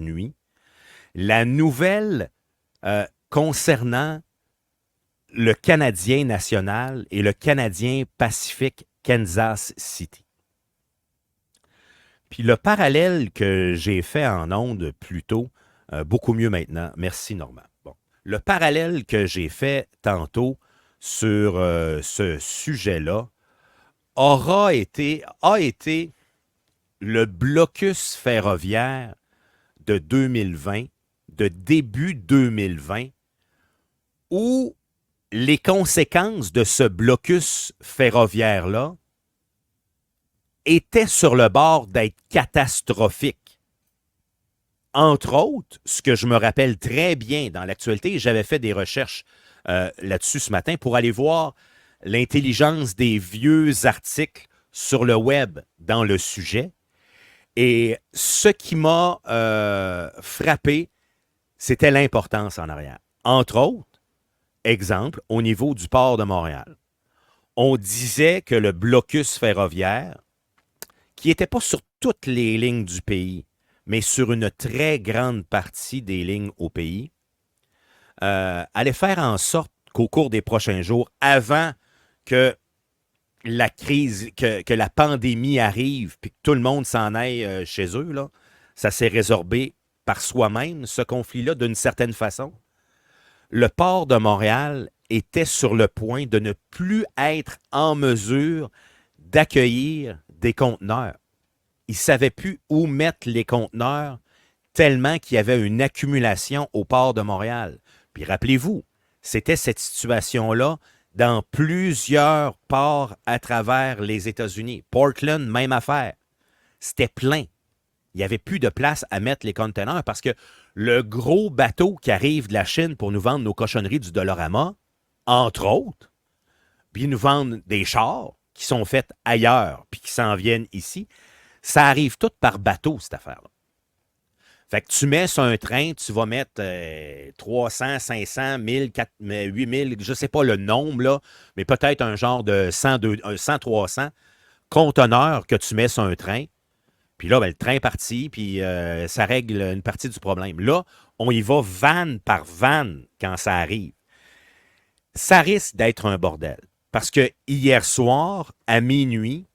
nuit. La nouvelle concernant le Canadien national et le Canadien Pacifique Kansas City. Puis le parallèle que j'ai fait en ondes plus tôt, beaucoup mieux maintenant, merci Normand. Bon. Le parallèle que j'ai fait tantôt sur ce sujet-là a été le blocus ferroviaire de 2020, de début 2020, où les conséquences de ce blocus ferroviaire-là étaient sur le bord d'être catastrophiques. Entre autres, ce que je me rappelle très bien dans l'actualité, j'avais fait des recherches là-dessus ce matin pour aller voir l'intelligence des vieux articles sur le web dans le sujet. Et ce qui m'a frappé, c'était l'importance en arrière. Entre autres, exemple, au niveau du port de Montréal, on disait que le blocus ferroviaire, qui n'était pas sur toutes les lignes du pays, mais sur une très grande partie des lignes au pays, allait faire en sorte qu'au cours des prochains jours, avant que la crise, que la pandémie arrive, puis que tout le monde s'en aille chez eux, là, ça s'est résorbé par soi-même, ce conflit-là, d'une certaine façon. Le port de Montréal était sur le point de ne plus être en mesure d'accueillir des conteneurs. Ils ne savaient plus où mettre les conteneurs tellement qu'il y avait une accumulation au port de Montréal. Puis rappelez-vous, c'était cette situation-là dans plusieurs ports à travers les États-Unis. Portland, même affaire. C'était plein. Il n'y avait plus de place à mettre les conteneurs parce que le gros bateau qui arrive de la Chine pour nous vendre nos cochonneries du Dollarama, entre autres, puis ils nous vendent des chars qui sont faits ailleurs puis qui s'en viennent ici, ça arrive tout par bateau, cette affaire-là. Fait que tu mets sur un train, tu vas mettre 300, 500, 1000, 8000, je ne sais pas le nombre, là, mais peut-être un genre de 100, 100 300 conteneurs que tu mets sur un train. Puis là, ben, le train est parti, puis ça règle une partie du problème. Là, on y va vanne par vanne quand ça arrive. Ça risque d'être un bordel. Parce que hier soir, à minuit,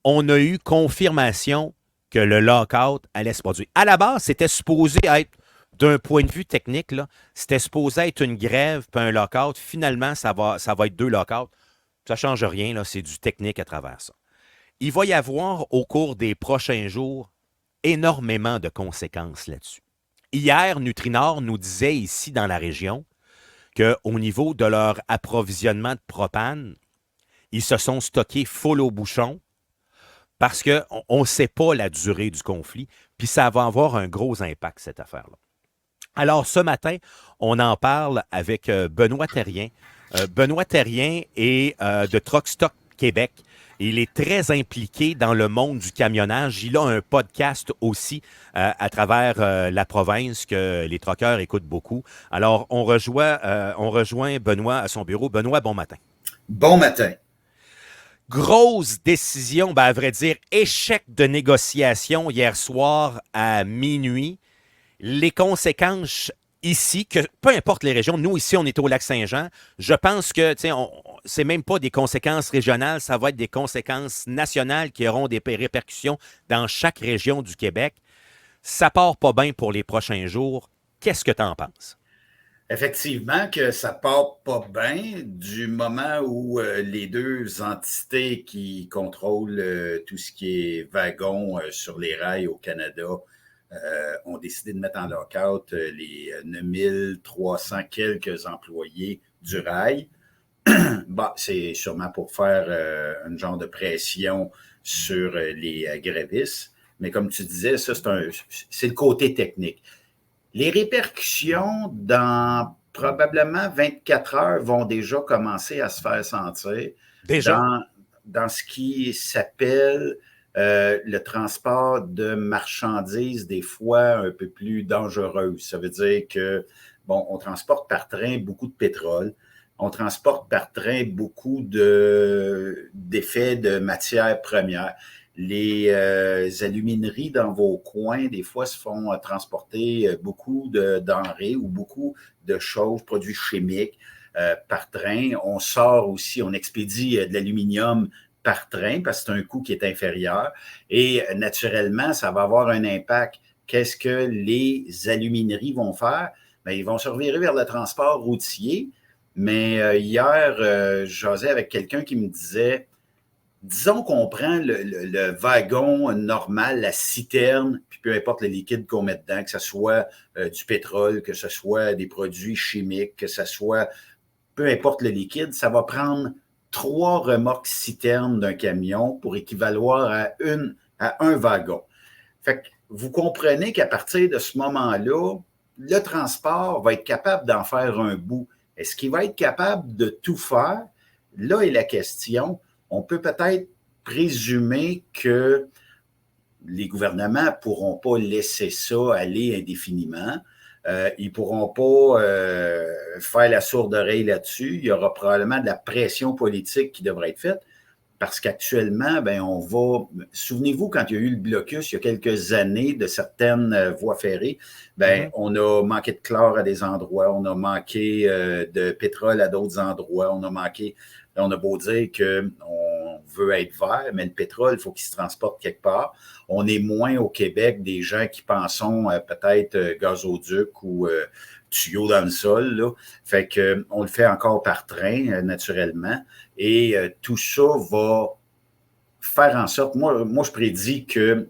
on a eu confirmation que le lockout allait se produire. À la base, c'était supposé être, d'un point de vue technique, là, c'était supposé être une grève puis un lockout. Finalement, ça va être deux lockouts. Ça ne change rien, là, c'est du technique à travers ça. Il va y avoir, au cours des prochains jours, énormément de conséquences là-dessus. Hier, Nutrinor nous disait ici dans la région qu'au niveau de leur approvisionnement de propane, ils se sont stockés full au bouchon parce qu'on ne sait pas la durée du conflit, puis ça va avoir un gros impact, cette affaire-là. Alors, ce matin, on en parle avec Benoît Terrien. Benoît Terrien est de Truck Stop Québec. Il est très impliqué dans le monde du camionnage. Il a un podcast aussi à travers la province que les truckers écoutent beaucoup. Alors, on rejoint Benoît à son bureau. Benoît, bon matin. Bon matin. Grosse décision, ben à vrai dire, échec de négociation hier soir à minuit. Les conséquences ici, que peu importe les régions, nous ici on est au Lac-Saint-Jean, je pense que c'est même pas des conséquences régionales, ça va être des conséquences nationales qui auront des répercussions dans chaque région du Québec. Ça part pas bien pour les prochains jours. Qu'est-ce que tu en penses? Effectivement que ça part pas bien du moment où les deux entités qui contrôlent tout ce qui est wagon sur les rails au Canada ont décidé de mettre en lockout les 9300 quelques employés du rail. Bon, c'est sûrement pour faire un genre de pression sur les grévistes. Mais comme tu disais, ça, c'est le côté technique. Les répercussions dans probablement 24 heures vont déjà commencer à se faire sentir Déjà? dans ce qui s'appelle le transport de marchandises des fois un peu plus dangereuses. Ça veut dire que, bon, on transporte par train beaucoup de pétrole, on transporte par train beaucoup d'effets de matières premières. Les alumineries dans vos coins, des fois, se font transporter beaucoup de denrées ou beaucoup de choses, produits chimiques par train. On sort aussi, on expédie de l'aluminium par train parce que c'est un coût qui est inférieur. Et naturellement, ça va avoir un impact. Qu'est-ce que les alumineries vont faire? Bien, ils vont se revirer vers le transport routier. Mais hier, j'osais avec quelqu'un qui me disait, disons qu'on prend le wagon normal, la citerne, puis peu importe le liquide qu'on met dedans, que ce soit du pétrole, que ce soit des produits chimiques, que ce soit peu importe le liquide, ça va prendre 3 remorques citernes d'un camion pour équivaloir à un wagon. Fait que vous comprenez qu'à partir de ce moment-là, le transport va être capable d'en faire un bout. Est-ce qu'il va être capable de tout faire? Là est la question. On peut peut-être présumer que les gouvernements ne pourront pas laisser ça aller indéfiniment. Ils ne pourront pas faire la sourde oreille là-dessus. Il y aura probablement de la pression politique qui devrait être faite parce qu'actuellement, ben, on va... Souvenez-vous, quand il y a eu le blocus, il y a quelques années, de certaines voies ferrées, ben, on a manqué de chlore à des endroits, on a manqué de pétrole à d'autres endroits, on a beau dire qu'on veut être vert, mais le pétrole, il faut qu'il se transporte quelque part. On est moins au Québec des gens qui pensons peut-être gazoduc ou tuyaux dans le sol, là. Fait que on le fait encore par train, naturellement. Et tout ça va faire en sorte, moi je prédis que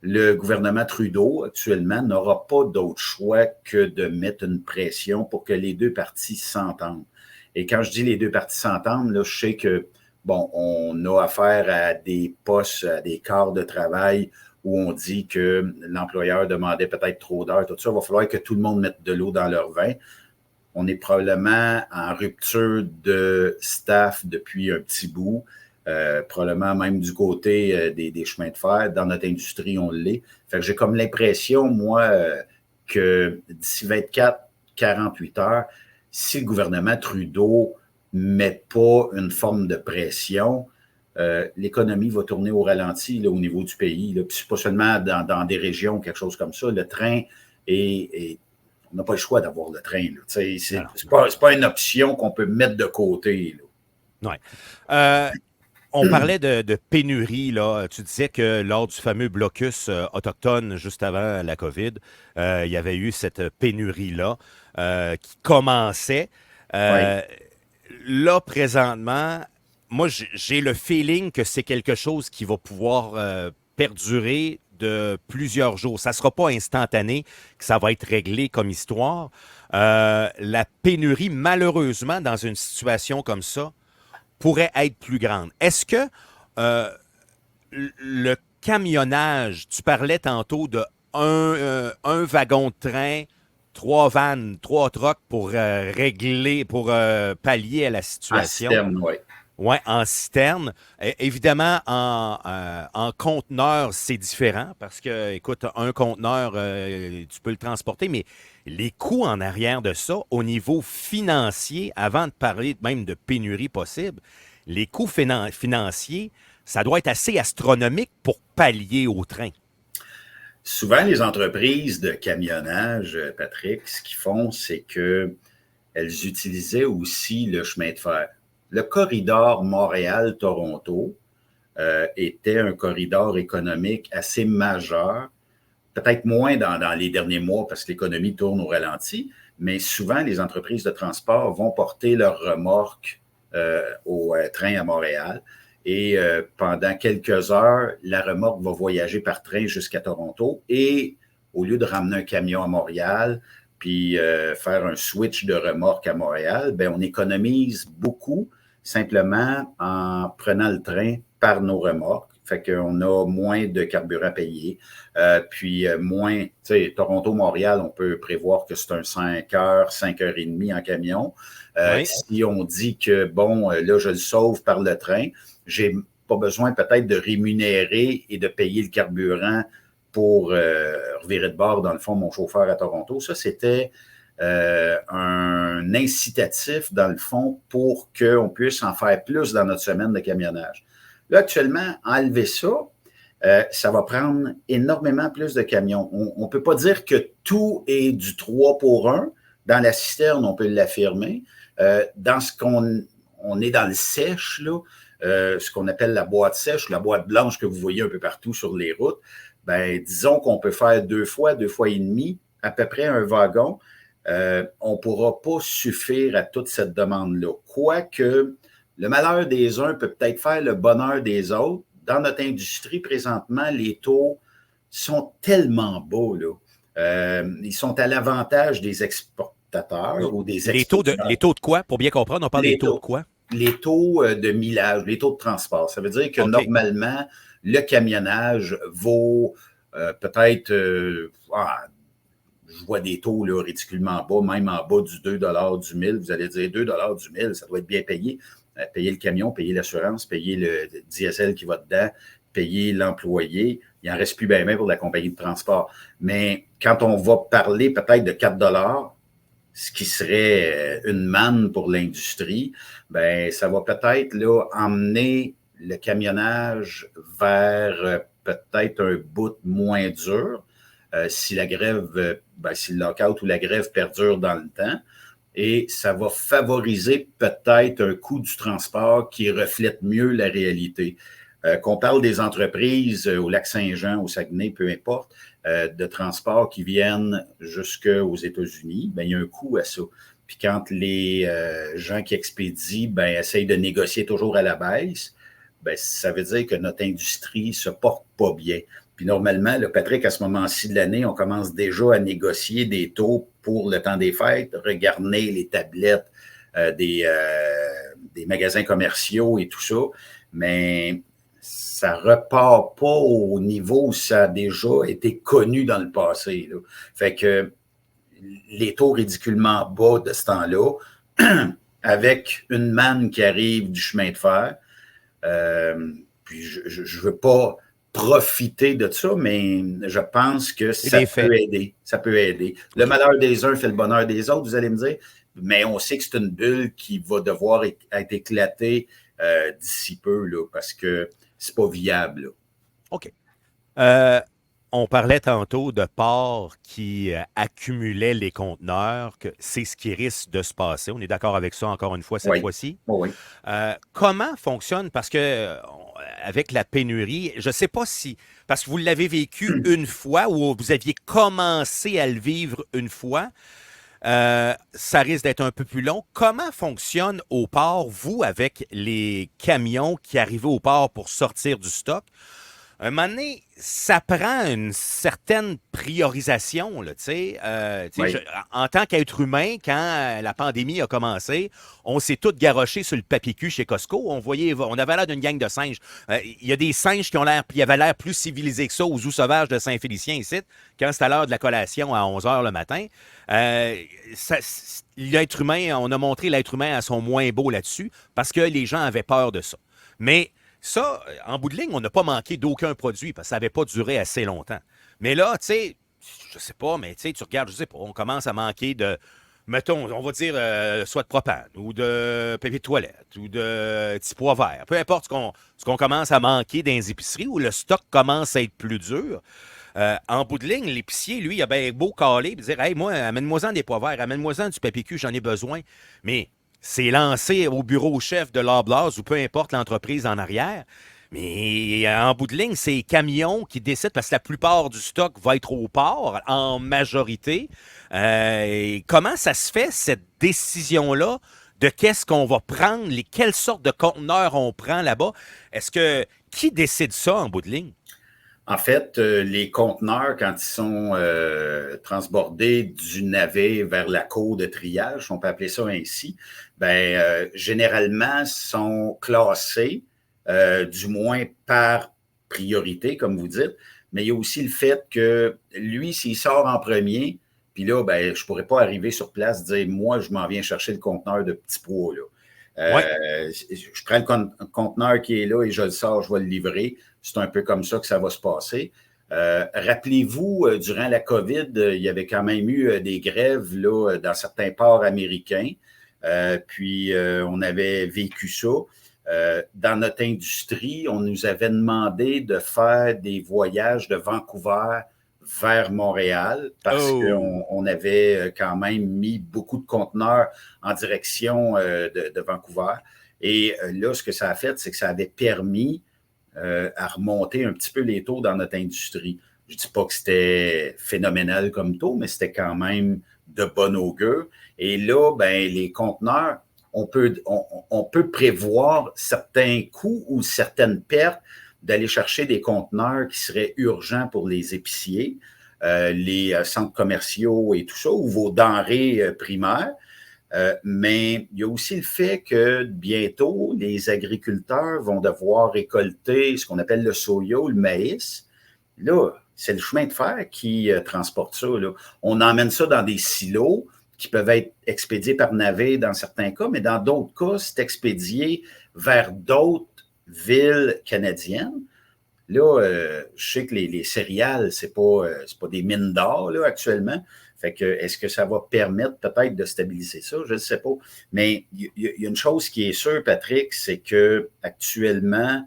le gouvernement Trudeau, actuellement, n'aura pas d'autre choix que de mettre une pression pour que les deux parties s'entendent. Et quand je dis les deux parties s'entendent, là, je sais que, bon, on a affaire à des postes, à des quarts de travail où on dit que l'employeur demandait peut-être trop d'heures, tout ça. Il va falloir que tout le monde mette de l'eau dans leur vin. On est probablement en rupture de staff depuis un petit bout, probablement même du côté des chemins de fer. Dans notre industrie, on l'est. Fait que j'ai comme l'impression, moi, que d'ici 24-48 heures, si le gouvernement Trudeau ne met pas une forme de pression, l'économie va tourner au ralenti là, au niveau du pays. Là. Puis c'est pas seulement dans des régions ou quelque chose comme ça. Le train on n'a pas le choix d'avoir le train. C'est pas une option qu'on peut mettre de côté. Ouais. On parlait de pénurie, là. Tu disais que lors du fameux blocus autochtone juste avant la COVID, il y avait eu cette pénurie-là qui commençait. Oui. Là, présentement, moi, j'ai le feeling que c'est quelque chose qui va pouvoir perdurer de plusieurs jours. Ça ne sera pas instantané que ça va être réglé comme histoire. La pénurie, malheureusement, dans une situation comme ça, pourrait être plus grande. Est-ce que euh, le camionnage, tu parlais tantôt de un wagon de train, 3 vannes, 3 trucks pour régler, pour pallier à la En situation? citerne, oui. Oui, en citerne. Évidemment, en conteneur, c'est différent parce que, écoute, un conteneur, tu peux le transporter, mais les coûts en arrière de ça, au niveau financier, avant de parler même de pénurie possible, les coûts financiers, ça doit être assez astronomique pour pallier au train. Souvent, les entreprises de camionnage, Patrick, ce qu'ils font, c'est qu'elles utilisaient aussi le chemin de fer. Le corridor Montréal-Toronto était un corridor économique assez majeur, peut-être moins dans les derniers mois parce que l'économie tourne au ralenti, mais souvent, les entreprises de transport vont porter leurs remorques au train à Montréal. Et pendant quelques heures, la remorque va voyager par train jusqu'à Toronto. Et au lieu de ramener un camion à Montréal, puis faire un switch de remorque à Montréal, ben, on économise beaucoup simplement en prenant le train par nos remorques. Fait qu'on a moins de carburant payé. Puis moins, tu sais, Toronto-Montréal, on peut prévoir que c'est un 5 heures, 5 heures et demie en camion. Oui. Si on dit que, bon, là, je le sauve par le train, j'ai pas besoin peut-être de rémunérer et de payer le carburant pour revirer de bord, dans le fond, mon chauffeur à Toronto. Ça, c'était un incitatif, dans le fond, pour qu'on puisse en faire plus dans notre semaine de camionnage. Là, actuellement, enlever ça, ça va prendre énormément plus de camions. On ne peut pas dire que tout est du 3 pour 1. Dans la citerne, on peut l'affirmer. Dans ce on est dans le sèche, là, ce qu'on appelle la boîte sèche, la boîte blanche que vous voyez un peu partout sur les routes, ben, disons qu'on peut faire 2 fois et demi, à peu près un wagon. On ne pourra pas suffire à toute cette demande-là. Quoique, le malheur des uns peut peut-être faire le bonheur des autres. Dans notre industrie, présentement, les taux sont tellement bas, là. Ils sont à l'avantage des exportateurs ou des exportateurs. Les taux de quoi? Pour bien comprendre, on parle des taux de quoi? Les taux de millage, les taux de transport. Ça veut dire que normalement, le camionnage vaut peut-être, je vois des taux là, ridiculement bas, même en bas du 2 du 1000. Vous allez dire 2 du 1000, ça doit être bien payé. Payer le camion, payer l'assurance, payer le diesel qui va dedans, payer l'employé. Il n'en reste plus bien pour la compagnie de transport. Mais quand on va parler peut-être de 4 ce qui serait une manne pour l'industrie, ben ça va peut-être là emmener le camionnage vers peut-être un bout moins dur si la grève, si le lockout ou la grève perdure dans le temps. Et ça va favoriser peut-être un coût du transport qui reflète mieux la réalité. Qu'on parle des entreprises au Lac-Saint-Jean, au Saguenay, peu importe, de transport qui viennent jusqu'aux États-Unis, ben, il y a un coût à ça. Puis quand les gens qui expédient essayent de négocier toujours à la baisse, ben, ça veut dire que notre industrie se porte pas bien. Puis normalement, là, Patrick, à ce moment-ci de l'année, on commence déjà à négocier des taux pour le temps des fêtes, regarder les tablettes des magasins commerciaux et tout ça. Mais ça repart pas au niveau où ça a déjà été connu dans le passé, là. Fait que les taux ridiculement bas de ce temps-là, avec une manne qui arrive du chemin de fer, puis je veux pas profiter de ça, mais je pense que ça peut aider. Ça peut aider. Le malheur des uns fait le bonheur des autres, vous allez me dire, mais on sait que c'est une bulle qui va devoir être éclatée d'ici peu, là, parce que c'est pas viable, là. OK. On parlait tantôt de ports qui accumulaient les conteneurs, que c'est ce qui risque de se passer. On est d'accord avec ça encore une fois cette fois-ci? Oui. Comment fonctionne? Parce que avec la pénurie, je ne sais pas si... Parce que vous l'avez vécu une fois ou vous aviez commencé à le vivre une fois. Ça risque d'être un peu plus long. Comment fonctionne au port, vous, avec les camions qui arrivent au port pour sortir du stock? Un moment donné, ça prend une certaine priorisation, là, tu sais. En tant qu'être humain, quand la pandémie a commencé, on s'est tous garochés sur le papier cul chez Costco. On avait l'air d'une gang de singes. Il y a des singes qui avaient l'air plus civilisés que ça aux zoos sauvages de Saint-Félicien ici, quand c'est à l'heure de la collation à 11 h le matin. L'être humain, on a montré l'être humain à son moins beau là-dessus parce que les gens avaient peur de ça. Mais ça, en bout de ligne, on n'a pas manqué d'aucun produit parce que ça n'avait pas duré assez longtemps. Mais là, tu sais, je sais pas, mais tu regardes, je sais pas, on commence à manquer de, mettons, on va dire, soit de propane ou de papier de toilette ou de petits pois verts. Peu importe ce qu'on commence à manquer dans les épiceries où le stock commence à être plus dur. En bout de ligne, l'épicier, lui, il a bien beau caler et dire, hey, moi, amène-moi-en des pois verts, amène-moi-en du papier cul, j'en ai besoin. Mais c'est lancé au bureau chef de Loblaws ou peu importe l'entreprise en arrière. Mais en bout de ligne, c'est les camions qui décident, parce que la plupart du stock va être au port, en majorité. Comment ça se fait, cette décision-là, de qu'est-ce qu'on va prendre, quelles sortes de conteneurs on prend là-bas? Qui décide ça en bout de ligne? En fait, les conteneurs, quand ils sont transbordés du navet vers la cour de triage, on peut appeler ça ainsi, généralement sont classés, du moins par priorité, comme vous dites. Mais il y a aussi le fait que lui, s'il sort en premier, puis là, je ne pourrais pas arriver sur place et dire, moi, je m'en viens chercher le conteneur de petits pois, là. Je prends le conteneur qui est là et je le sors, je vais le livrer. C'est un peu comme ça que ça va se passer. Rappelez-vous, durant la COVID, il y avait quand même eu des grèves là, dans certains ports américains. Puis, on avait vécu ça. Dans notre industrie, on nous avait demandé de faire des voyages de Vancouver vers Montréal parce qu'on avait quand même mis beaucoup de conteneurs en direction de Vancouver. Et là, ce que ça a fait, c'est que ça avait permis à remonter un petit peu les taux dans notre industrie. Je ne dis pas que c'était phénoménal comme taux, mais c'était quand même de bon augure. Et là, ben, les conteneurs, on peut prévoir certains coûts ou certaines pertes d'aller chercher des conteneurs qui seraient urgents pour les épiciers, les centres commerciaux et tout ça, ou vos denrées primaires. Mais il y a aussi le fait que bientôt, les agriculteurs vont devoir récolter ce qu'on appelle le soya ou le maïs. Là, c'est le chemin de fer qui transporte ça. Là. On emmène ça dans des silos qui peuvent être expédiés par navire dans certains cas, mais dans d'autres cas, c'est expédié vers d'autres villes canadiennes. Là, je sais que les céréales, c'est pas des mines d'or là, actuellement. Fait que est-ce que ça va permettre peut-être de stabiliser ça? Je ne sais pas. Mais il y a une chose qui est sûre, Patrick, c'est que actuellement,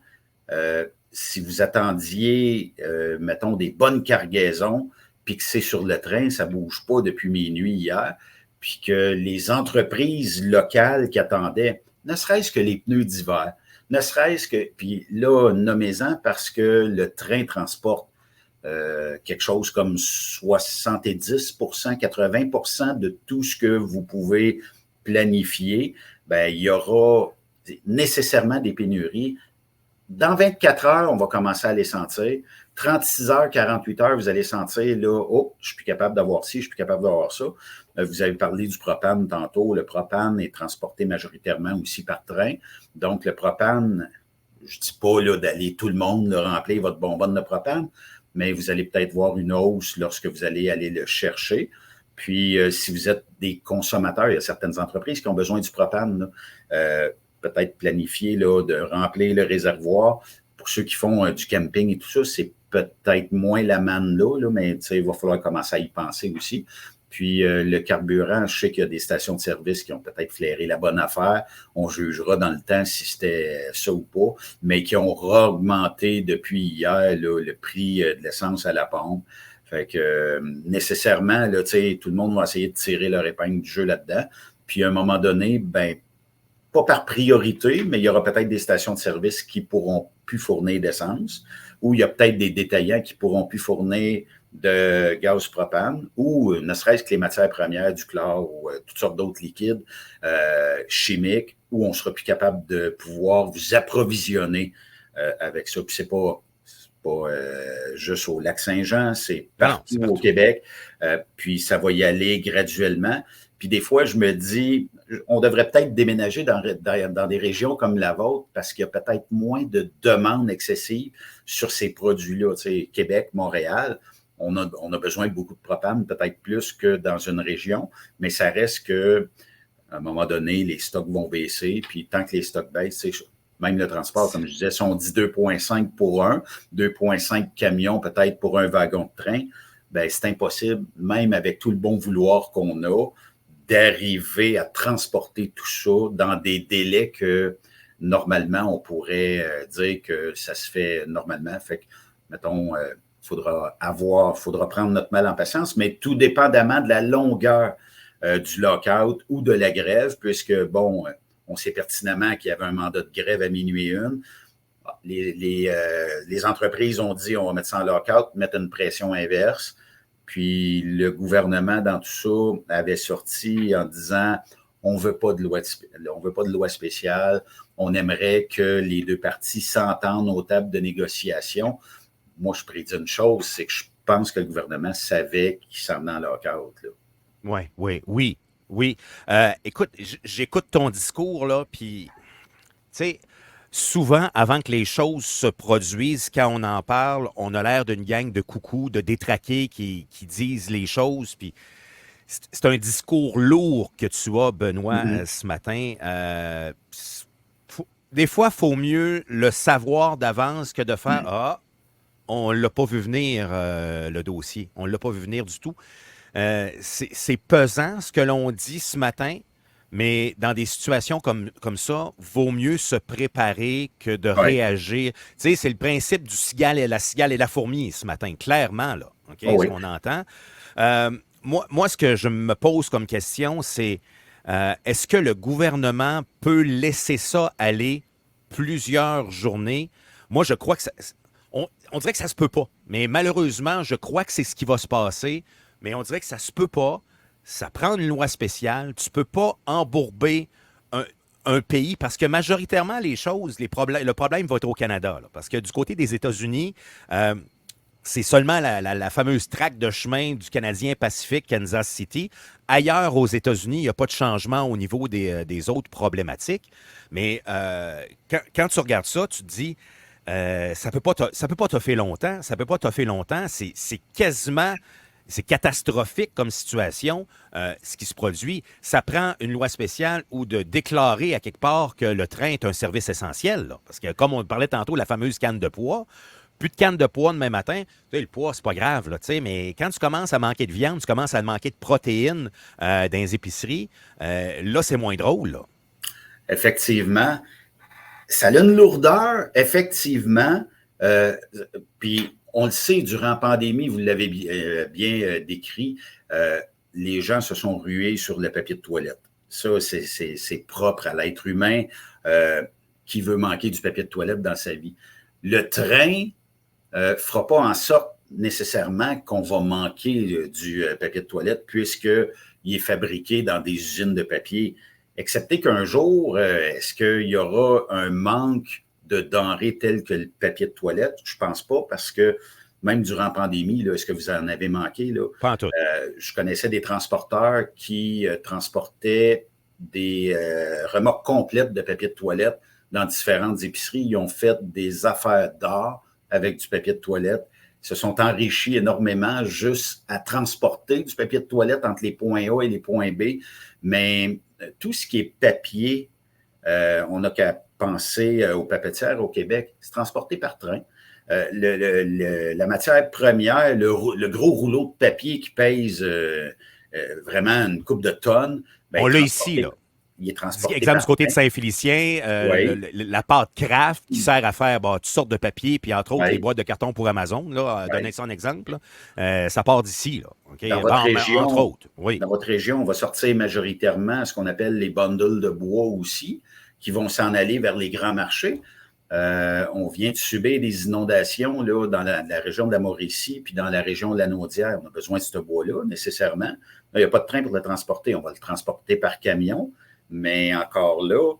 si vous attendiez, mettons, des bonnes cargaisons, puis que c'est sur le train, ça ne bouge pas depuis minuit hier, puis que les entreprises locales qui attendaient, ne serait-ce que les pneus d'hiver, ne serait-ce que, puis là, nommez-en parce que le train transporte quelque chose comme 70%, 80% de tout ce que vous pouvez planifier, ben, il y aura nécessairement des pénuries. Dans 24 heures, on va commencer à les sentir. 36 heures, 48 heures, vous allez sentir, là, oh, je suis plus capable d'avoir ci, je suis plus capable d'avoir ça. Vous avez parlé du propane tantôt. Le propane est transporté majoritairement aussi par train. Donc, le propane, je ne dis pas là, d'aller tout le monde là, remplir votre bonbonne de propane, mais vous allez peut-être voir une hausse lorsque vous allez aller le chercher. Puis, si vous êtes des consommateurs, il y a certaines entreprises qui ont besoin du propane, peut-être planifier là, de remplir le réservoir. Pour ceux qui font du camping et tout ça, c'est peut-être moins la manne là, mais il va falloir commencer à y penser aussi. Puis le carburant, je sais qu'il y a des stations de service qui ont peut-être flairé la bonne affaire. On jugera dans le temps si c'était ça ou pas, mais qui ont augmenté depuis hier là, le prix de l'essence à la pompe. Fait que nécessairement, là, tout le monde va essayer de tirer leur épingle du jeu là-dedans. Puis à un moment donné, ben pas par priorité, mais il y aura peut-être des stations de service qui pourront plus fournir d'essence, ou il y a peut-être des détaillants qui pourront plus fournir de gaz propane, ou ne serait-ce que les matières premières, du chlore ou toutes sortes d'autres liquides chimiques, où on sera plus capable de pouvoir vous approvisionner avec ça. Puis c'est pas juste au Lac-Saint-Jean, c'est partout au Québec. Puis ça va y aller graduellement. Puis des fois, je me dis, on devrait peut-être déménager dans des régions comme la vôtre parce qu'il y a peut-être moins de demandes excessives sur ces produits-là. Tu sais, Québec, Montréal, on a besoin de beaucoup de propane, peut-être plus que dans une région, mais ça reste que à un moment donné, les stocks vont baisser. Puis tant que les stocks baissent, même le transport, comme je disais, si on dit 2,5 pour 2,5 camions peut-être pour un wagon de train, ben c'est impossible, même avec tout le bon vouloir qu'on a, d'arriver à transporter tout ça dans des délais que normalement, on pourrait dire que ça se fait normalement. Fait que, mettons, faudra prendre notre mal en patience, mais tout dépendamment de la longueur du lockout ou de la grève, puisque, bon, on sait pertinemment qu'il y avait un mandat de grève à minuit une. Les entreprises ont dit on va mettre ça en lockout, mettre une pression inverse. Puis le gouvernement, dans tout ça, avait sorti en disant on veut pas de loi spéciale, on aimerait que les deux parties s'entendent aux tables de négociation. Moi, je prédis une chose, c'est que je pense que le gouvernement savait qu'il s'en venait en lockout. Oui. Écoute, j'écoute ton discours, là, puis, tu sais, souvent, avant que les choses se produisent, quand on en parle, on a l'air d'une gang de coucous, de détraqués qui disent les choses. Puis c'est un discours lourd que tu as, Benoît, ce matin. Des fois, il faut mieux le savoir d'avance que de faire on ne l'a pas vu venir, le dossier. On ne l'a pas vu venir du tout. C'est pesant ce que l'on dit ce matin. Mais dans des situations comme ça, vaut mieux se préparer que de Oui, réagir. Tu sais, c'est le principe du cigale et la fourmi ce matin, clairement, là. OK, oh ce oui, qu'on entend. Moi, ce que je me pose comme question, c'est est-ce que le gouvernement peut laisser ça aller plusieurs journées? Moi, je crois que on dirait que ça se peut pas. Mais malheureusement, je crois que c'est ce qui va se passer. Mais on dirait que ça se peut pas. Ça prend une loi spéciale. Tu peux pas embourber un, un pays parce que majoritairement, les choses, le problème va être au Canada. Là. Parce que du côté des États-Unis, euh, c'est seulement la fameuse traque de chemin du Canadien Pacifique, Kansas City. Ailleurs aux États-Unis, il n'y a pas de changement au niveau des autres problématiques. Mais quand tu regardes ça, tu te dis, ça peut pas toffer longtemps. Ça peut pas toffer longtemps. C'est quasiment, c'est catastrophique comme situation, ce qui se produit. Ça prend une loi spéciale ou de déclarer à quelque part que le train est un service essentiel. Là. Parce que comme on parlait tantôt, la fameuse canne de poids, plus de canne de poids demain matin, tu sais, le poids, c'est pas grave, là, tu sais, mais quand tu commences à manquer de viande, tu commences à manquer de protéines dans les épiceries, là, c'est moins drôle, là. effectivement. Ça a une lourdeur, effectivement. Euh, Puis, on le sait, durant la pandémie, vous l'avez bien décrit, les gens se sont rués sur le papier de toilette. Ça, c'est propre à l'être humain qui veut manquer du papier de toilette dans sa vie. Le train ne fera pas en sorte nécessairement qu'on va manquer du papier de toilette puisqu'il est fabriqué dans des usines de papier. Excepté qu'un jour, est-ce qu'il y aura un manque de denrées telles que le papier de toilette? Je ne pense pas parce que même durant la pandémie, est-ce que vous en avez manqué? Là? Pas en tout. Je connaissais des transporteurs qui transportaient des remorques complètes de papier de toilette dans différentes épiceries. Ils ont fait des affaires d'or avec du papier de toilette. Ils se sont enrichis énormément juste à transporter du papier de toilette entre les points A et les points B. Mais tout ce qui est papier, on n'a qu'à penser aux papetières au Québec, c'est transporté par train. La matière première, le gros rouleau de papier qui pèse vraiment une coupe de tonnes, ben, On l'a ici, là. il est transporté Exemple du par côté de train. Saint-Félicien, Oui, la pâte Kraft qui sert à faire toutes sortes de papiers, puis entre autres les oui, boîtes de carton pour Amazon, là, donner oui. ça un exemple, là. Ça part d'ici, là. OK? Dans votre Bon, entre région, autres, oui. dans votre région, on va sortir majoritairement ce qu'on appelle les bundles de bois aussi, qui vont s'en aller vers les grands marchés. On vient de subir des inondations là, dans la région de la Mauricie puis dans la région de la Naudière. On a besoin de ce bois-là, nécessairement. Là, il n'y a pas de train pour le transporter. On va le transporter par camion. Mais encore là,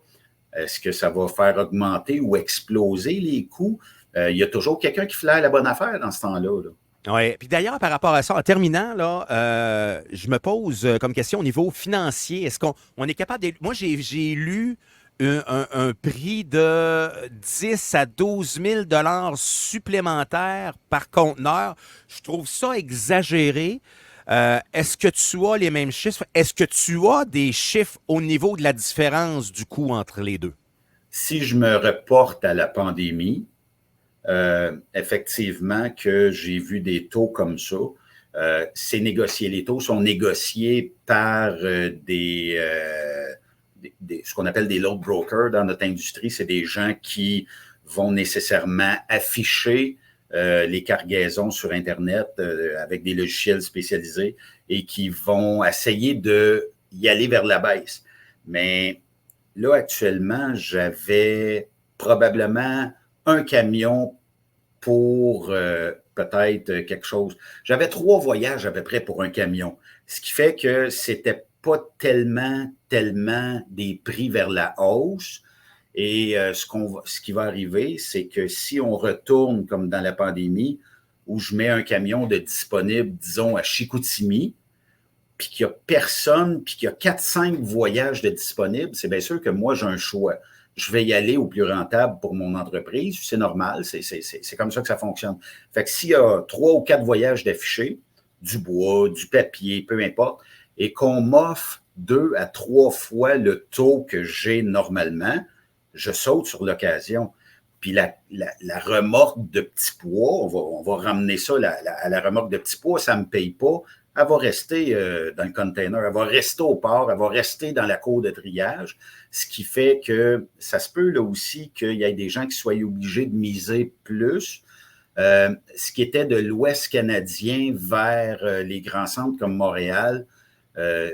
est-ce que ça va faire augmenter ou exploser les coûts? Il y a toujours quelqu'un qui flaire la bonne affaire dans ce temps-là. Là. Oui. Puis d'ailleurs, par rapport à ça, en terminant, là, je me pose comme question au niveau financier, est-ce qu'on est capable de... Moi, j'ai lu un prix de 10 à 12 000 supplémentaires par conteneur. Je trouve ça exagéré. Est-ce que tu as les mêmes chiffres? Est-ce que tu as des chiffres au niveau de la différence du coût entre les deux? Si je me reporte à la pandémie, effectivement que j'ai vu des taux comme ça. C'est négocié. Les taux sont négociés par ce qu'on appelle des load brokers dans notre industrie. C'est des gens qui vont nécessairement afficher les cargaisons sur Internet avec des logiciels spécialisés et qui vont essayer de y aller vers la baisse. Mais là, actuellement, j'avais probablement un camion pour peut-être quelque chose. J'avais 3 voyages à peu près pour un camion, ce qui fait que c'était pas tellement des prix vers la hausse. Et ce qui va arriver, c'est que si on retourne comme dans la pandémie, où je mets un camion de disponible, disons, à Chicoutimi, puis qu'il n'y a personne, puis qu'il y a 4-5 voyages de disponibles, c'est bien sûr que moi, j'ai un choix. Je vais y aller au plus rentable pour mon entreprise. C'est normal, c'est comme ça que ça fonctionne. Fait que s'il y a 3 ou 4 voyages d'affichés, du bois, du papier, peu importe, et qu'on m'offre 2 à 3 fois le taux que j'ai normalement, je saute sur l'occasion. Puis la remorque de petits pois, on va ramener ça à la remorque de petits pois, ça ne me paye pas elle va rester dans le container, elle va rester au port, elle va rester dans la cour de triage, ce qui fait que ça se peut là aussi qu'il y ait des gens qui soient obligés de miser plus. Ce qui était de l'Ouest canadien vers les grands centres comme Montréal,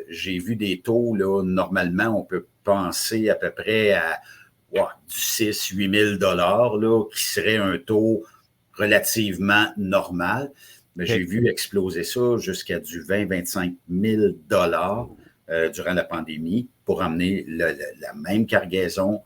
j'ai vu des taux, là, normalement, on peut penser à peu près à du 6 000 à 8 000 là, qui serait un taux relativement normal. Mais j'ai vu exploser ça jusqu'à du 20 à 25 000 durant la pandémie pour amener la même cargaison.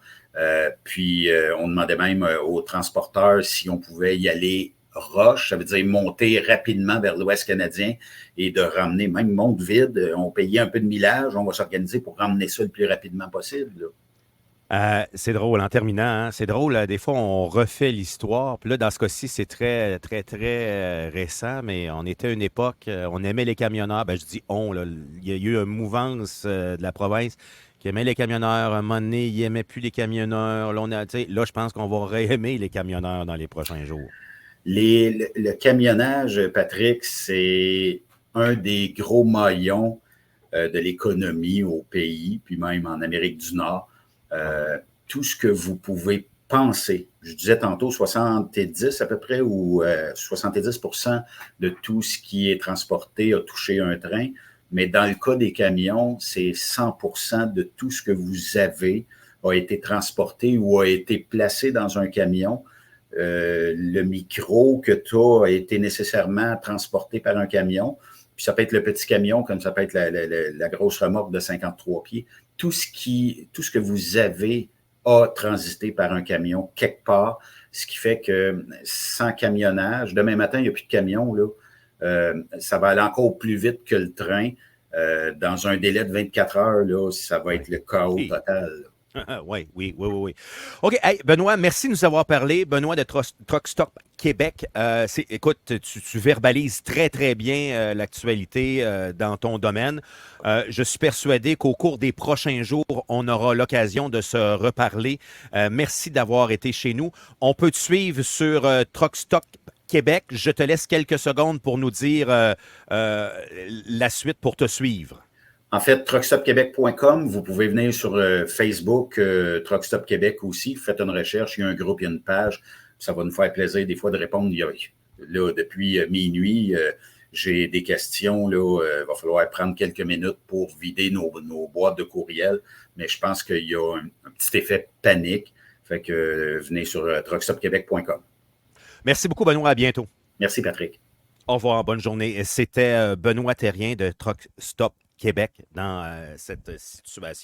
Puis, on demandait même aux transporteurs si on pouvait y aller roche, ça veut dire monter rapidement vers l'Ouest canadien et de ramener, même monte vide, on payait un peu de millage, on va s'organiser pour ramener ça le plus rapidement possible. C'est drôle, en terminant, hein, c'est drôle, des fois on refait l'histoire, puis là dans ce cas-ci c'est très, très, très récent, mais on était à une époque, on aimait les camionneurs, ben je dis on, là, il y a eu une mouvance de la province qui aimait les camionneurs, à un moment donné, ils n'aimaient plus les camionneurs, là je pense qu'on va réaimer les camionneurs dans les prochains jours. Le camionnage, Patrick, c'est un des gros maillons de l'économie au pays, puis même en Amérique du Nord. Tout ce que vous pouvez penser, je disais tantôt 70 à peu près, ou 70% de tout ce qui est transporté a touché un train, mais dans le cas des camions, c'est 100% de tout ce que vous avez a été transporté ou a été placé dans un camion. Le micro que tu as a été nécessairement transporté par un camion. Puis ça peut être le petit camion, comme ça peut être la grosse remorque de 53 pieds. Tout ce que vous avez a transité par un camion quelque part, ce qui fait que sans camionnage, demain matin, il n'y a plus de camion, là, ça va aller encore plus vite que le train. Dans un délai de 24 heures, là, ça va être le chaos total. Oui, oui, oui, oui, oui. OK, hey, Benoît, merci de nous avoir parlé. Benoît de Truck Stop Québec. Écoute, tu verbalises très, très bien l'actualité dans ton domaine. Je suis persuadé qu'au cours des prochains jours, on aura l'occasion de se reparler. Merci d'avoir été chez nous. On peut te suivre sur Truck Stop Québec. Je te laisse quelques secondes pour nous dire la suite pour te suivre. En fait, truckstopquebec.com, vous pouvez venir sur Facebook, Truckstop Québec aussi. Faites une recherche, il y a un groupe, il y a une page. Ça va nous faire plaisir des fois de répondre. Là, depuis minuit, j'ai des questions. Là, va falloir prendre quelques minutes pour vider nos boîtes de courriel. Mais je pense qu'il y a un petit effet panique. Fait que venez sur truckstopquebec.com. Merci beaucoup, Benoît. À bientôt. Merci, Patrick. Au revoir. Bonne journée. C'était Benoît Thérien de Truck Stop Québec dans cette situation.